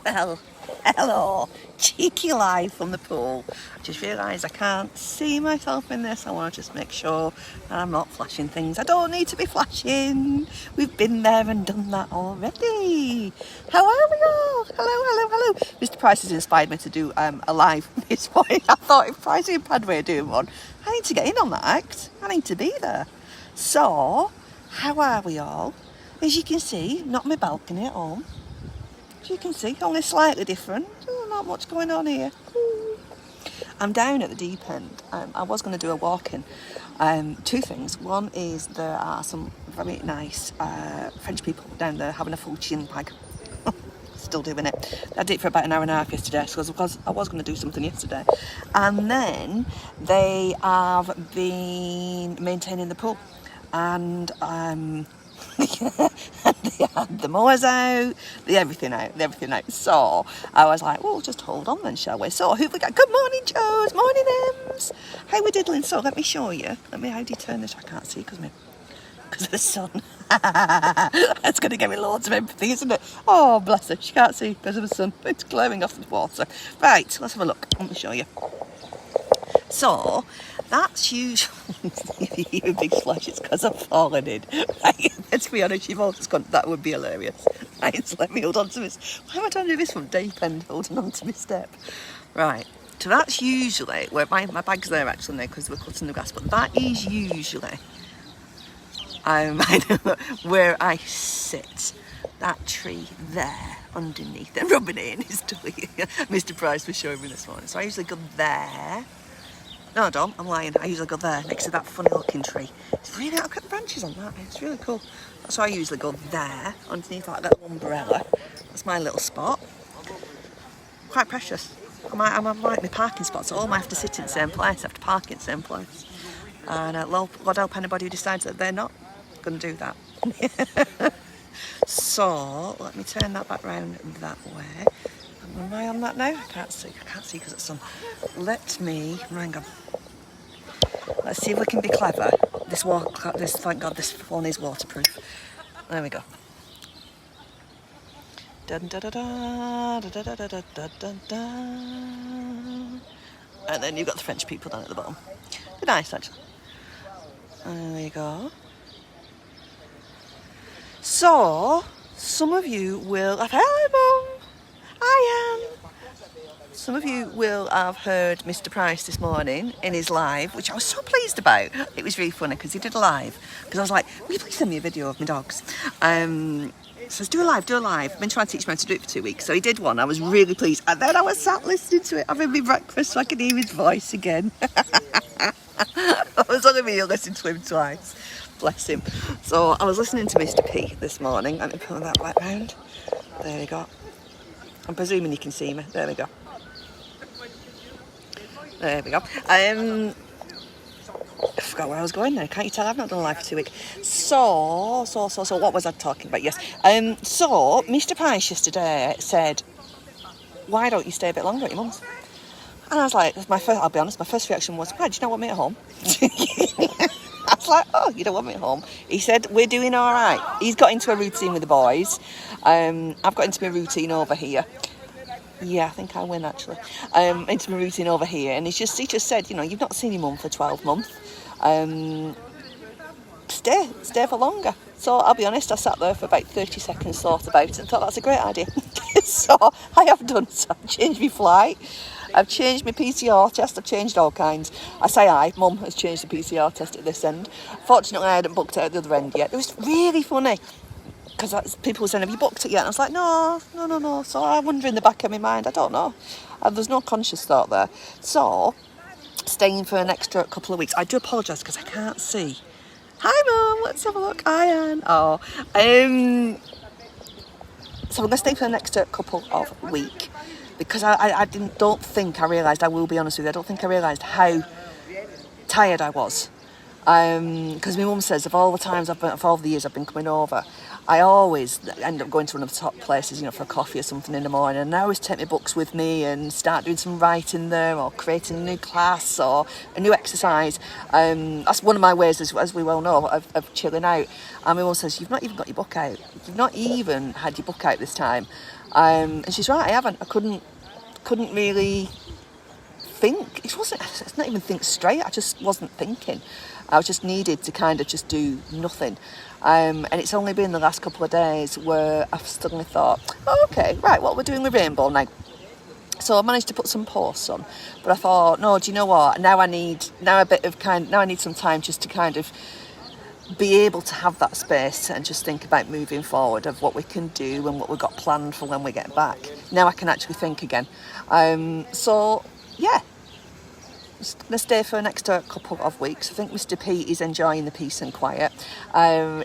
Well, hello, cheeky live from the pool. Just realised I can't see myself in this. I want to just make sure that I'm not flashing things I don't need to be flashing. We've been there and done that already. How are we all? Hello. Mr. Price has inspired me to do a live this morning. I thought if Pricey and Padway are doing one, I need to get in on that act. I need to be there. So, how are we all? As you can see, not my balcony at home. As you can see, only slightly different. Oh, not much going on here. Ooh. I'm down at the deep end. I was going to do a walk-in. Two things. One is there are some very nice French people down there having a full chin bag. Still doing it. I did it for about an hour and a half yesterday because I was going to do something yesterday. And then they have been maintaining the pool. And they had the mowers out, everything out. So I was like, well, just hold on then, shall we? So who we got? Good morning, Joes. Morning, Ems. How we diddling? So let me show you. How do you turn this? I can't see because of the sun. That's going to give me loads of empathy, isn't it? Oh, bless her. She can't see because of the sun. It's glaring off the water. Right, let's have a look. Let me show you. So, that's usually a big splash. It's because I've fallen in. Right, let's be honest, you've all just gone, that would be hilarious. Right, so let me hold on to this. Why am I trying to do this from deep end, holding on to my step? Right, so that's usually, where my bag's there actually now because we're cutting the grass, but that is usually where I sit. That tree there underneath, and rubbing it in is doing. Mr. Price was showing me this morning. So I usually go there. No, I don't. I'm lying. I usually go there next to that funny looking tree. It's really, I've got the branches on that. It's really cool. So I usually go there underneath that little umbrella. That's my little spot. Quite precious. I'm like my parking spots. All I have to sit in the same place. I have to park in the same place. And Lord help anybody who decides that they're not going to do that. So let me turn that back round that way. Am I on that now? I can't see because it's on. Hang on. Let's see if we can be clever. Thank God, this phone is waterproof. There we go. Dun, da, da, da, da, da, da, da, da, da, da. And then you've got the French people down at the bottom. They're nice, actually. There we go. So, some of you will have... Hello, Mum! Hi, Anne! Some of you will have heard Mr. Price this morning in his live, which I was so pleased about. It was really funny because he did a live. Because I was like, will you please send me a video of my dogs? Says, do a live. I've been trying to teach him how to do it for 2 weeks. So he did one. I was really pleased. And then I was sat listening to it, having my breakfast so I could hear his voice again. I was only really listening to him twice. Bless him. So I was listening to Mr. P this morning. Let me pull that back round. There we go. I'm presuming you can see me. There we go. There we go. I forgot where I was going now. Can't you tell? I've not done a live for 2 weeks. So, what was I talking about? Yes. So, Mr. Price yesterday said, why don't you stay a bit longer at your mum's? And I was like, I'll be honest, my first reaction was, why, do you not want me at home? I was like, oh, you don't want me at home? He said, we're doing all right. He's got into a routine with the boys. I've got into my routine over here. Yeah, I think I win actually. Into my routine over here, and he just said, you've not seen your mum for 12 months. Stay for longer. So I'll be honest, I sat there for about 30 seconds, thought about it, and thought that's a great idea. So I have done so. I've changed my flight. I've changed my PCR test. I've changed all kinds. I say Mum has changed the PCR test at this end. Fortunately, I hadn't booked it at the other end yet. It was really funny. Because people were saying, have you booked it yet? And I was like, no. So I wonder in the back of my mind, I don't know. There's no conscious thought there. So, staying for an extra couple of weeks. I do apologise because I can't see. Hi, Mum. Let's have a look. Hi, Anne. Oh. So I'm going to stay for an extra couple of weeks. Because I don't think I realised, I will be honest with you, I don't think I realised how tired I was. Because my mum says of all the times of all the years I've been coming over, I always end up going to one of the top places, you know, for a coffee or something in the morning, and I always take my books with me and start doing some writing there, or creating a new class or a new exercise. That's one of my ways, as we well know, of chilling out. And my mum says, you've not even got your book out. You've not even had your book out this time. And she's right, I haven't. I couldn't really think. It's not even think straight. I just wasn't thinking. I just needed to kind of just do nothing. And it's only been the last couple of days where I've suddenly thought, oh, okay, right, what we're doing with Rainbow now. So I managed to put some posts on, but I thought, no, do you know what? Now I need some time just to kind of be able to have that space and just think about moving forward of what we can do and what we've got planned for when we get back. Now I can actually think again. So yeah, just going to stay for the next couple of weeks. I think Mr. P is enjoying the peace and quiet.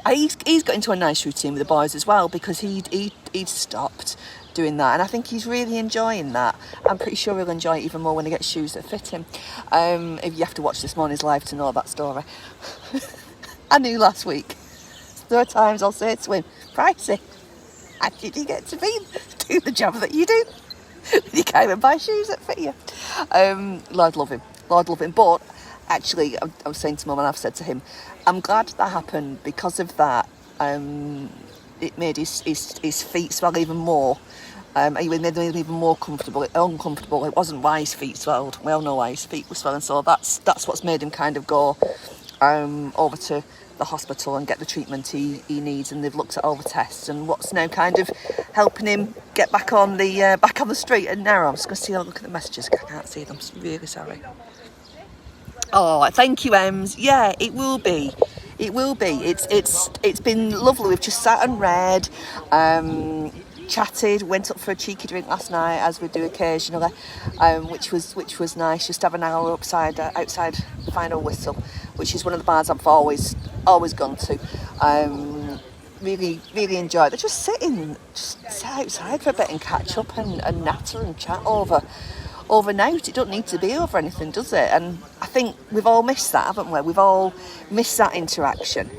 He's got into a nice routine with the boys as well, because he'd stopped doing that, and I think he's really enjoying that. I'm pretty sure he'll enjoy it even more when he gets shoes that fit him. If you have to watch this morning's live to know that story. I knew last week. There are times I'll say to him, Pricey, how did you get to do the job that you do? You can't even buy shoes that fit you. Lord love him. But actually, I was saying to Mum, and I've said to him, I'm glad that happened, because of that. It made his feet swell even more. It made them even more uncomfortable. It wasn't why his feet swelled. We all know why his feet were swelling. So that's what's made him kind of go over to the hospital and get the treatment he needs, and they've looked at all the tests, and what's now kind of helping him get back on the straight and narrow. I'm just going to see a look at the messages. I can't see them. I'm really sorry. Oh, thank you, Ems. Yeah, it will be. It's been lovely. We've just sat and read, chatted, went up for a cheeky drink last night, as we do occasionally, which was nice. Just have an hour outside Final Whistle, which is one of the bars I've always gone to. Really enjoyed it. Just sit outside for a bit and catch up and natter and chat overnight. It don't need to be over anything, does it? And I think we've all missed that, haven't we? We've all missed that interaction.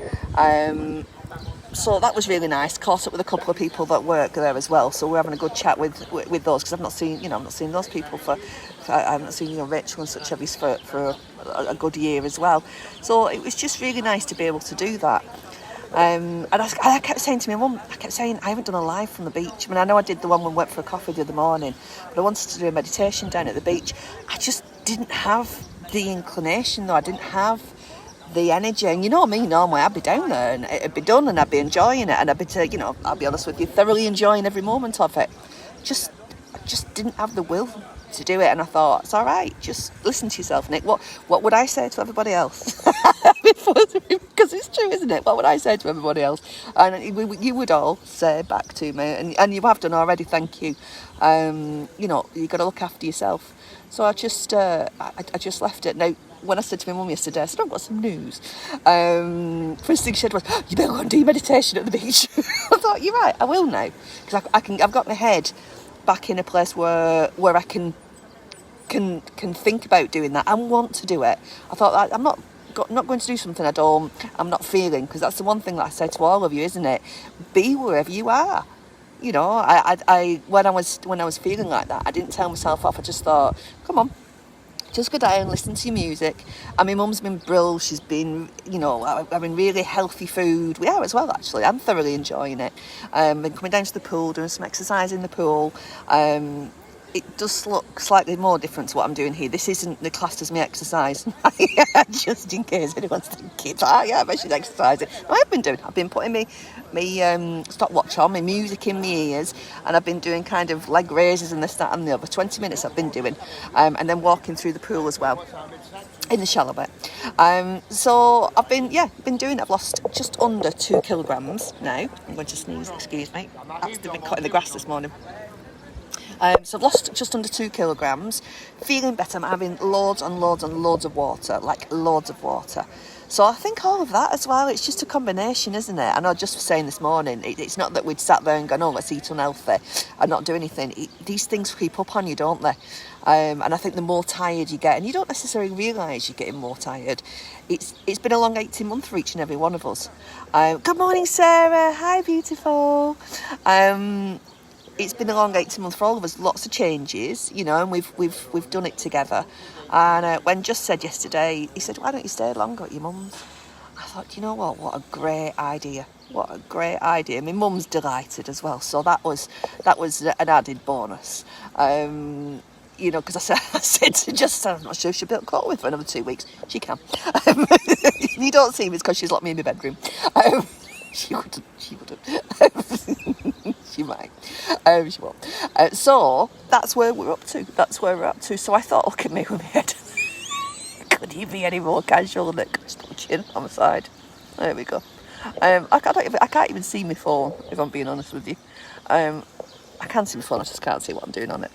So that was really nice. Caught up with a couple of people that work there as well, so we're having a good chat with those, because I've not seen those people I haven't seen Rachel and such obvious for a good year as well. So it was just really nice to be able to do that. And I kept saying to my mum, I haven't done a live from the beach. I mean, I know I did the one when we went for a coffee the other morning, but I wanted to do a meditation down at the beach. I just didn't have the inclination, though. I didn't have the energy. And you know me, normally I'd be down there and it'd be done and I'd be enjoying it, and I'd be, I'll be honest with you, thoroughly enjoying every moment of it. I just didn't have the will to do it, and I thought, it's all right, just listen to yourself, Nick. What would I say to everybody else? Because it's true, isn't it? What would I say to everybody else? And you would all say back to me, and you have done already, thank you. You've got to look after yourself. So I just left it. Now, when I said to my mum yesterday, I said, I've got some news. First thing she said was, you better go and do meditation at the beach. I thought, you're right, I will now, because I've got my head back in a place where I can think about doing that and want to do it. I thought, I'm not going to do something I'm not feeling, because that's the one thing that I say to all of you, isn't it? Be wherever you are. You know, I when I was feeling like that, I didn't tell myself off. I just thought, come on, just go down, listen to your music. And my mum's been brilliant. She's been, having really healthy food. We are as well, actually. I'm thoroughly enjoying it. Been coming down to the pool, doing some exercise in the pool. It does look slightly more different to what I'm doing here. This isn't the classed as my exercise. Just in case anyone's thinking, I bet she's exercising. No, I've been doing. I've been putting my stopwatch on, my music in my ears, and I've been doing kind of leg raises and this, that and the other. 20 minutes I've been doing, and then walking through the pool as well, in the shallow bit. So I've been doing. I've lost just under 2 kilograms now. I'm going to sneeze. Excuse me. I've been cutting the grass this morning. So I've lost just under 2 kilograms, feeling better. I'm having loads and loads and loads of water, like loads of water. So I think all of that as well, it's just a combination, isn't it? I know, just for saying this morning, it's not that we'd sat there and gone, oh, let's eat unhealthy and not do anything. These things creep up on you, don't they? And I think the more tired you get, and you don't necessarily realise you're getting more tired, it's been a long 18 months for each and every one of us. Good morning, Sarah. Hi, beautiful. It's been a long 18 months for all of us, lots of changes, you know, and we've done it together. And when Just said yesterday, he said, why don't you stay longer at your mum's? I thought, you know what a great idea. What a great idea. My mum's delighted as well, so that was an added bonus. You know, because I said to Just, I'm not sure she'll be able to cope with for another 2 weeks. She can. If you don't see me, it's because she's locked me in my bedroom. She wouldn't. She might. She won't. So that's where we're up to. So I thought, look at me with my head. Could he be any more casual than chin on the side? There we go. I can't even see my phone, if I'm being honest with you. I can see my phone, I just can't see what I'm doing on it.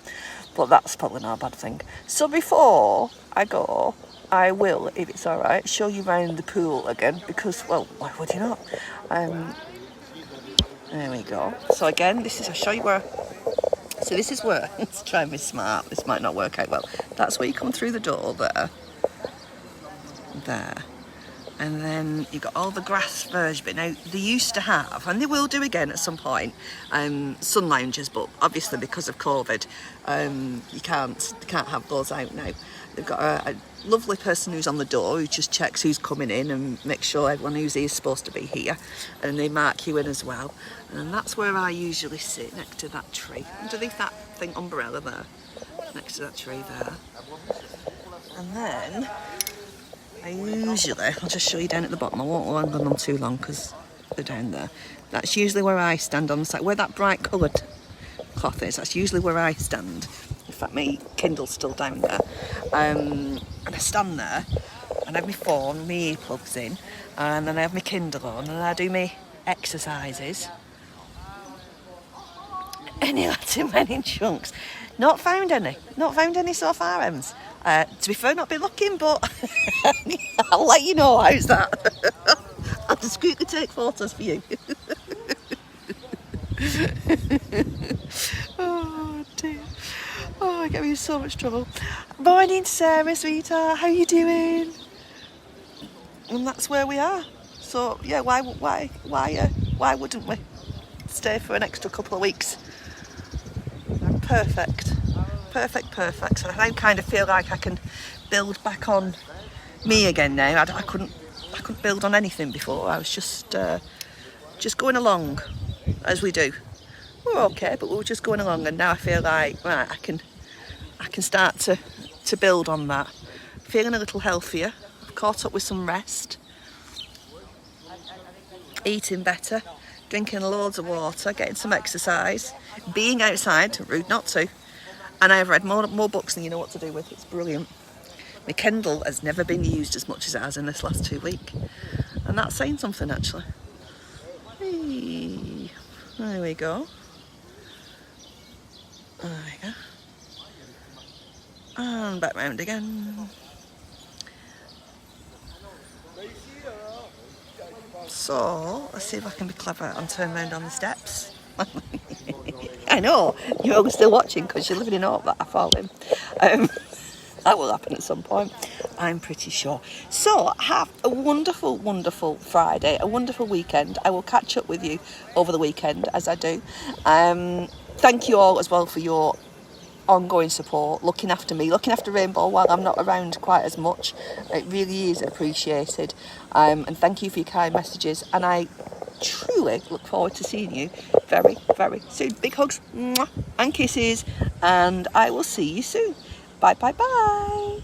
But that's probably not a bad thing. So before I go, I will, if it's all right, show you around the pool again, because, well, why would you not? There we go. So again, I'll show you where. So this is where, let's try and be smart. This might not work out well. That's where you come through the door there. And then you've got all the grass verge bit. Now, they used to have, and they will do again at some point, sun lounges, but obviously because of COVID, you can't have those out now. They've got a lovely person who's on the door who just checks who's coming in and makes sure everyone who's here is supposed to be here, and they mark you in as well. And that's where I usually sit, next to that tree, underneath that thing umbrella there, next to that tree there. And then I'll just show you down at the bottom. I won't hang on them too long because they're down there. That's usually where I stand on the side, where that bright coloured cloth is. That's usually where I stand. In fact, my Kindle's still down there. And I stand there and I have my phone, my earplugs in, and then I have my Kindle on, and I do my exercises. Any Latin men in chunks? Not found any so far, Ems. To be fair, not been looking, but I'll let you know. How's that? I'll discreetly take photos for you. Oh dear. Oh, I get me in so much trouble. Morning, Sarah, sweetheart. How you doing? And that's where we are. So yeah, why wouldn't we stay for an extra couple of weeks? Perfect. So I kind of feel like I can build back on me again now. I couldn't build on anything before. I was just going along as we do. We're okay, but we were just going along, and now I feel like, right, I can start to build on that. Feeling a little healthier. I've caught up with some rest, eating better, drinking loads of water, getting some exercise, being outside, rude not to. And I've read more books than you know what to do with. It's brilliant. My Kindle has never been used as much as it has in this last 2 weeks. And that's saying something, actually. Hey, there we go. There we go. And back round again. So, let's see if I can be clever and turn round on the steps. I know, you're all still watching because you're living in hope that I fall in. That will happen at some point, I'm pretty sure. So, have a wonderful, wonderful Friday, a wonderful weekend. I will catch up with you over the weekend, as I do. Thank you all as well for your ongoing support, looking after me, looking after Rainbow while I'm not around quite as much. It really is appreciated. And thank you for your kind messages. And I truly look forward to seeing you very, very soon. Big hugs, mwah, and kisses, and I will see you soon. Bye, bye, bye.